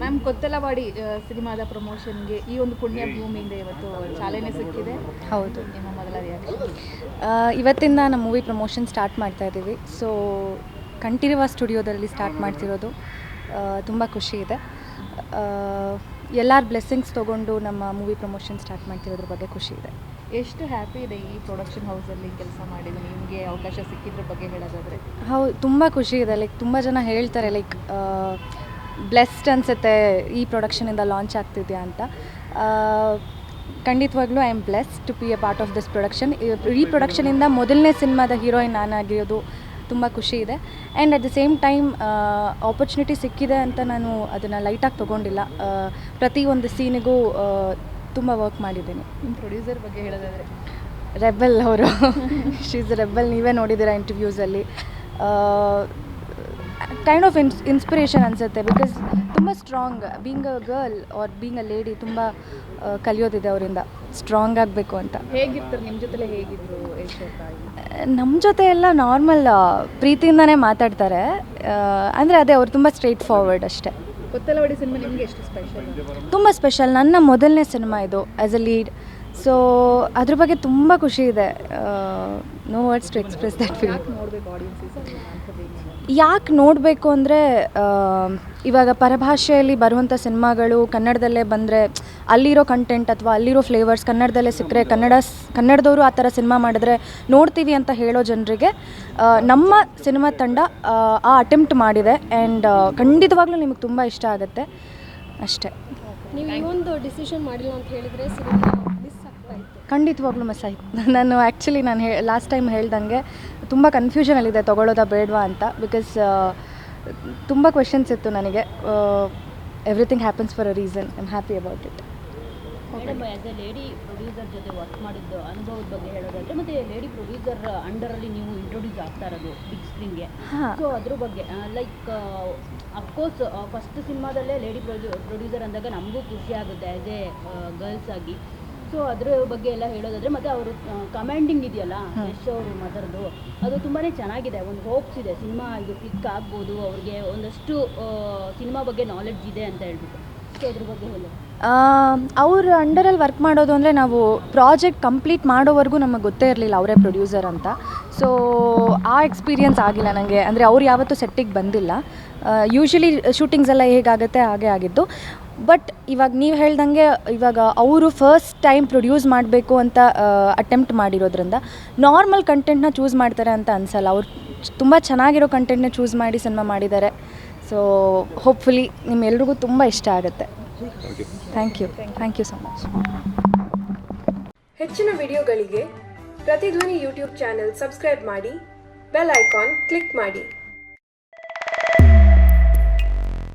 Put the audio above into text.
Ma'am Kothalavadi ಸಿನಿಮಾದ ಪ್ರಮೋಷನ್ಗೆ ಈ ಒಂದು ಪುಣ್ಯ ಭೂಮಿಯಿಂದ ಇವತ್ತು ಚಾಲನೆ ಸಿಕ್ಕಿದೆ. ಹೌದು, ನಿಮ್ಮ ಮೊದಲ ರಿಯಾಕ್ಷನ್? ಇವತ್ತಿಂದ ನಮ್ಮ ಮೂವಿ ಪ್ರಮೋಷನ್ ಸ್ಟಾರ್ಟ್ ಮಾಡ್ತಾ ಇದ್ದೀವಿ. ಸೊ ಕಂಠೀರವ ಸ್ಟುಡಿಯೋದಲ್ಲಿ ಸ್ಟಾರ್ಟ್ ಮಾಡ್ತಿರೋದು ತುಂಬ ಖುಷಿ ಇದೆ. ಎಲ್ಲರ ಬ್ಲೆಸ್ಸಿಂಗ್ಸ್ ತೊಗೊಂಡು ನಮ್ಮ ಮೂವಿ ಪ್ರಮೋಷನ್ ಸ್ಟಾರ್ಟ್ ಮಾಡ್ತಿರೋದ್ರ ಬಗ್ಗೆ ಖುಷಿ ಇದೆ. ಎಷ್ಟು ಹ್ಯಾಪಿ ಇದೆ ಈ ಪ್ರೊಡಕ್ಷನ್ ಹೌಸಲ್ಲಿ ಕೆಲಸ ಮಾಡಿದ್ದು, ನಿಮಗೆ ಅವಕಾಶ ಸಿಕ್ಕಿದ್ರ ಬಗ್ಗೆ ಹೇಳೋದಾದರೆ? ಹೌದು, ತುಂಬ ಖುಷಿ ಇದೆ. ಲೈಕ್ ತುಂಬ ಜನ ಹೇಳ್ತಾರೆ ಲೈಕ್ ಬ್ಲೆಸ್ಡ್ ಅನಿಸುತ್ತೆ ಈ ಪ್ರೊಡಕ್ಷನಿಂದ ಲಾಂಚ್ ಆಗ್ತಿದೆಯಾ ಅಂತ. ಖಂಡಿತವಾಗ್ಲೂ I am blessed to be a part of this production. ಈ ಪ್ರೊಡಕ್ಷನಿಂದ ಮೊದಲನೇ ಸಿನಿಮಾದ ಹೀರೋಯಿನ್ ನಾನಾಗಿರೋದು ತುಂಬ ಖುಷಿ ಇದೆ. And at the same time opportunity ಸಿಕ್ಕಿದೆ ಅಂತ ನಾನು ಅದನ್ನು ಲೈಟಾಗಿ ತೊಗೊಂಡಿಲ್ಲ. ಪ್ರತಿಯೊಂದು ಸೀನಿಗೂ ತುಂಬ ವರ್ಕ್ ಮಾಡಿದ್ದೀನಿ. ನಿಮ್ಮ ಪ್ರೊಡ್ಯೂಸರ್ ಬಗ್ಗೆ ಹೇಳೋದಾದರೆ? ರೆಬೆಲ್ ಅವರು. She is rebel. ನೀವೇ ನೋಡಿದ್ದೀರಾ ಇಂಟರ್ವ್ಯೂಸಲ್ಲಿ. ಕೈಂಡ್ ಆಫ್ ಇನ್ಸ್ಪಿರೇಷನ್ ಅನಿಸುತ್ತೆ. ಬಿಕಾಸ್ ತುಂಬ strong. Being a girl are being a lady ತುಂಬ ಕಲಿಯೋದಿದೆ ಅವರಿಂದ. ಸ್ಟ್ರಾಂಗ್ ಆಗಬೇಕು ಅಂತ. ಹೇಗಿರ್ತಾರೆ ನಿಮ್ಮ ಜೊತೆಲೇ? ಹೇಗಿದ್ರು ಯಶೋತಾಯಿ? ನಮ್ಮ ಜೊತೆ ಎಲ್ಲ ನಾರ್ಮಲ್ ಪ್ರೀತಿಯಿಂದನೇ ಮಾತಾಡ್ತಾರೆ. ಅಂದರೆ ಅದೇ ಅವ್ರು ತುಂಬ ಸ್ಟ್ರೈಟ್ ಫಾರ್ವರ್ಡ್ ಅಷ್ಟೇ. ಕೊತ್ತಲವಾಡಿ ಸಿನಿಮಾ ನಿಮಗೆ ಎಷ್ಟು ಸ್ಪೆಷಲ್? ತುಂಬ ಸ್ಪೆಷಲ್. ನನ್ನ ಮೊದಲನೇ ಸಿನಿಮಾ ಇದು ಆ್ಯಸ್ ಅ ಲೀಡ್. ಸೊ ಅದ್ರ ಬಗ್ಗೆ ತುಂಬ ಖುಷಿ ಇದೆ. No words to express that feeling. ನೋಡಬೇಕು ಆಡಿಯನ್ಸಸ್ ಯಾಕೆ ನೋಡಬೇಕು ಅಂದರೆ ಇವಾಗ ಪರಭಾಷೆಯಲ್ಲಿ ಬರುವಂಥ ಸಿನಿಮಾಗಳು ಕನ್ನಡದಲ್ಲೇ ಬಂದರೆ ಅಲ್ಲಿರೋ ಕಂಟೆಂಟ್ ಅಥವಾ ಅಲ್ಲಿರೋ ಫ್ಲೇವರ್ಸ್ ಕನ್ನಡದಲ್ಲೇ ಸಿಕ್ಕರೆ ಕನ್ನಡದವರು ಆ ಥರ ಸಿನಿಮಾ ಮಾಡಿದ್ರೆ ನೋಡ್ತೀವಿ ಅಂತ ಹೇಳೋ ಜನರಿಗೆ ನಮ್ಮ ಸಿನಿಮಾ ತಂಡ ಆ ಅಟೆಂಪ್ಟ್ ಮಾಡಿದೆ. ಆ್ಯಂಡ್ ಖಂಡಿತವಾಗ್ಲೂ ನಿಮಗೆ ತುಂಬ ಇಷ್ಟ ಆಗುತ್ತೆ ಅಷ್ಟೇ. ನೀವು ಈ ಒಂದು ಡಿಸಿಷನ್ ಮಾಡಿಲ್ಲ ಅಂತ ಹೇಳಿದರೆ ಸಿನಿಮಾ ಮಿಸ್ ಆಗ್ತಾ ಇತ್ತು? ಖಂಡಿತವಾಗ್ಲೂ ಮಿಸ್ ಆಯಿತು. ನಾನು ಆ್ಯಕ್ಚುಲಿ ಲಾಸ್ಟ್ ಟೈಮ್ ಹೇಳ್ದಂಗೆ ತುಂಬ ಕನ್ಫ್ಯೂಷನಲ್ಲಿದೆ ತೊಗೊಳ್ಳೋದಾ ಬೇಡವಾ ಅಂತ. ಬಿಕಾಸ್ ತುಂಬ ಕ್ವೆಶನ್ಸ್ ಇತ್ತು ನನಗೆ. Everything happens for a reason. I am happy about it. Madam, as A lady producer ಜೊತೆ ವರ್ಕ್ ಮಾಡಿದ್ದು ಅನುಭವದ ಬಗ್ಗೆ ಹೇಳೋದಾದರೆ, ಮತ್ತು ಲೇಡಿ ಪ್ರೊಡ್ಯೂಸರ್ ಅಂಡರಲ್ಲಿ ನೀವು ಇಂಟ್ರೊಡ್ಯೂಸ್ ಆಗ್ತಾ ಇರೋದು ಬಿಗ್ ಸ್ಕ್ರೀನ್ಗೆ. ಸೊ ಅದ್ರ ಬಗ್ಗೆ ಲೈಕ್ ಅಫ್ಕೋರ್ಸ್ ಫಸ್ಟ್ ಸಿನಿಮಾದಲ್ಲೇ ಲೇಡಿ ಪ್ರೊಡ್ಯೂಸರ್ ಅಂದಾಗ ನಮಗೂ ಖುಷಿ ಆಗುತ್ತೆ ಆ್ಯಸ್ ಎ ಗರ್ಲ್ಸ್ ಆಗಿ. ಸೊ ಅದ್ರ ಬಗ್ಗೆ ಎಲ್ಲ ಹೇಳೋದಾದರೆ, ಮತ್ತು ಅವರು ಕಮಾಂಡಿಂಗ್ ಇದೆಯಲ್ಲ ಯಶ್ ಅವರು ಮದರ್ದು, ಅದು ತುಂಬಾ ಚೆನ್ನಾಗಿದೆ. ಒಂದು ಹೋಪ್ಸ್ ಇದೆ ಸಿನಿಮಾ ಇದು ಕ್ಲಿಕ್ ಆಗ್ಬೋದು, ಅವ್ರಿಗೆ ಒಂದಷ್ಟು ಸಿನಿಮಾ ಬಗ್ಗೆ ನಾಲೆಡ್ಜ್ ಇದೆ ಅಂತ ಹೇಳ್ಬಿಟ್ಟು. ಸೊ ಅದ್ರ ಬಗ್ಗೆ ಹೇಳಿ. ಅವ್ರ ಅಂಡರಲ್ಲಿ ವರ್ಕ್ ಮಾಡೋದು ಅಂದರೆ ನಾವು ಪ್ರಾಜೆಕ್ಟ್ ಕಂಪ್ಲೀಟ್ ಮಾಡೋವರೆಗೂ ನಮಗೆ ಗೊತ್ತೇ ಇರಲಿಲ್ಲ ಅವರೇ ಪ್ರೊಡ್ಯೂಸರ್ ಅಂತ. ಸೊ ಆ ಎಕ್ಸ್ಪೀರಿಯನ್ಸ್ ಆಗಿಲ್ಲ ನನಗೆ. ಅಂದರೆ ಅವ್ರು ಯಾವತ್ತೂ ಸೆಟ್ಟಿಗೆ ಬಂದಿಲ್ಲ. ಯೂಶ್ವಲಿ ಶೂಟಿಂಗ್ಸ್ ಎಲ್ಲ ಹೇಗಾಗುತ್ತೆ ಹಾಗೆ ಆಗಿದ್ದು. ಬಟ್ ಇವಾಗ ನೀವು ಹೇಳ್ದಂಗೆ ಇವಾಗ ಅವರು ಫಸ್ಟ್ ಟೈಮ್ ಪ್ರೊಡ್ಯೂಸ್ ಮಾಡಬೇಕು ಅಂತ ಅಟೆಂಪ್ಟ್ ಮಾಡಿರೋದ್ರಿಂದ ನಾರ್ಮಲ್ ಕಂಟೆಂಟ್ನ ಚೂಸ್ ಮಾಡ್ತಾರೆ ಅಂತ ಅನಿಸಲ್ಲ. ಅವ್ರು ತುಂಬ ಚೆನ್ನಾಗಿರೋ ಕಂಟೆಂಟ್ನ ಚೂಸ್ ಮಾಡಿ ಸಿನಿಮಾ ಮಾಡಿದ್ದಾರೆ. ಸೊ ಹೋಪ್ಫುಲಿ ನಿಮ್ಮೆಲ್ರಿಗೂ ತುಂಬ ಇಷ್ಟ ಆಗುತ್ತೆ. Thank you so much. ಹೆಚ್ಚಿನ ವಿಡಿಯೋಗಳಿಗೆ ಪ್ರತಿಧ್ವನಿ ಯೂಟ್ಯೂಬ್ ಚಾನೆಲ್ ಸಬ್ಸ್ಕ್ರೈಬ್ ಮಾಡಿ, ಬೆಲ್ ಐಕಾನ್ ಕ್ಲಿಕ್ ಮಾಡಿ.